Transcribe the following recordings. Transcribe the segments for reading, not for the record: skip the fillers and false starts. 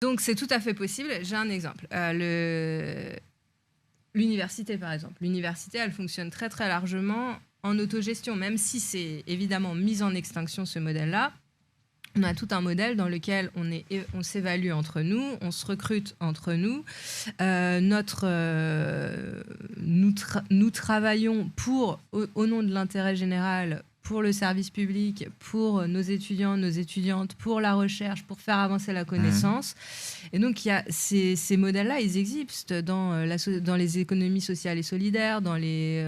Donc, c'est tout à fait possible. J'ai un exemple. L'université, par exemple. L'université, elle fonctionne très, très largement en autogestion, même si c'est évidemment mis en extinction, ce modèle-là. On a tout un modèle dans lequel on s'évalue entre nous, on se recrute entre nous. Nous travaillons au nom de l'intérêt général, pour le service public, pour nos étudiants, nos étudiantes, pour la recherche, pour faire avancer la connaissance. Et donc, il y a ces modèles-là, ils existent dans les économies sociales et solidaires, dans les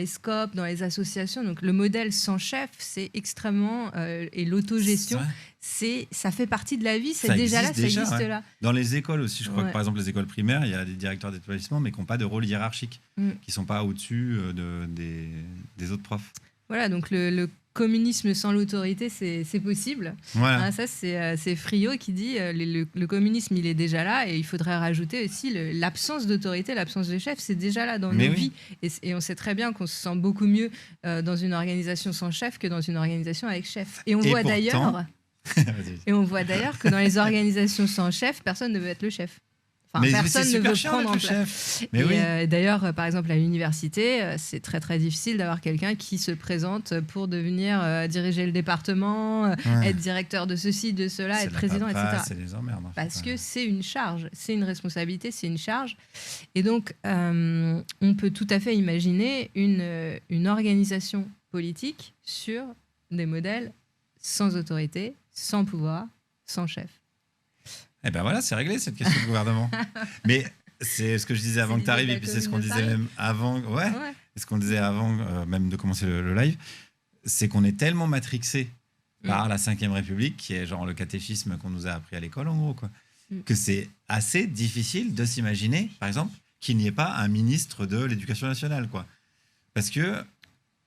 SCOP, dans les associations. Donc, le modèle sans chef, c'est extrêmement... et l'autogestion, ça fait partie de la vie, c'est déjà là, ça existe là. Dans les écoles aussi, je crois que par exemple, les écoles primaires, il y a des directeurs d'établissement, mais qui n'ont pas de rôle hiérarchique, qui ne sont pas au-dessus des autres profs. Voilà, donc le communisme sans l'autorité, c'est possible. Voilà. Ça, c'est Friot qui dit le communisme, il est déjà là, et il faudrait rajouter aussi l'absence d'autorité, l'absence de chef, c'est déjà là dans nos vies. Et on sait très bien qu'on se sent beaucoup mieux dans une organisation sans chef que dans une organisation avec chef. Et on voit d'ailleurs que dans les organisations sans chef, personne ne veut être le chef. Enfin, personne ne veut prendre en place. D'ailleurs, par exemple, à l'université, c'est très très difficile d'avoir quelqu'un qui se présente pour devenir diriger le département, être directeur de ceci, de cela, être président, etc. C'est les emmerdes. Parce que c'est une charge, c'est une responsabilité, c'est une charge. Et donc, on peut tout à fait imaginer une organisation politique sur des modèles sans autorité, sans pouvoir, sans chef. Eh ben voilà, c'est réglé cette question de gouvernement. Mais c'est ce que je disais avant que tu arrives, et puis c'est ce qu'on disait même avant, ce qu'on disait avant même de commencer le live, c'est qu'on est tellement matrixé par la 5e République, qui est genre le catéchisme qu'on nous a appris à l'école en gros, quoi, que c'est assez difficile de s'imaginer, par exemple, qu'il n'y ait pas un ministre de l'Éducation nationale, quoi. Parce que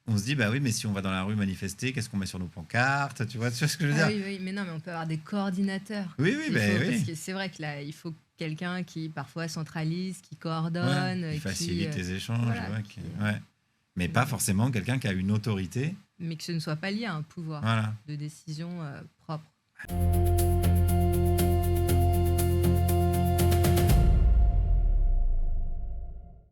on se dit, bah oui, mais si on va dans la rue manifester, qu'est-ce qu'on met sur nos pancartes, tu vois ce que je veux dire? Oui, mais non, mais on peut avoir des coordinateurs. Oui. Parce que c'est vrai que là, il faut quelqu'un qui parfois centralise, qui coordonne, qui facilite les échanges, mais pas forcément quelqu'un qui a une autorité. Mais que ce ne soit pas lié à un pouvoir de décision propre.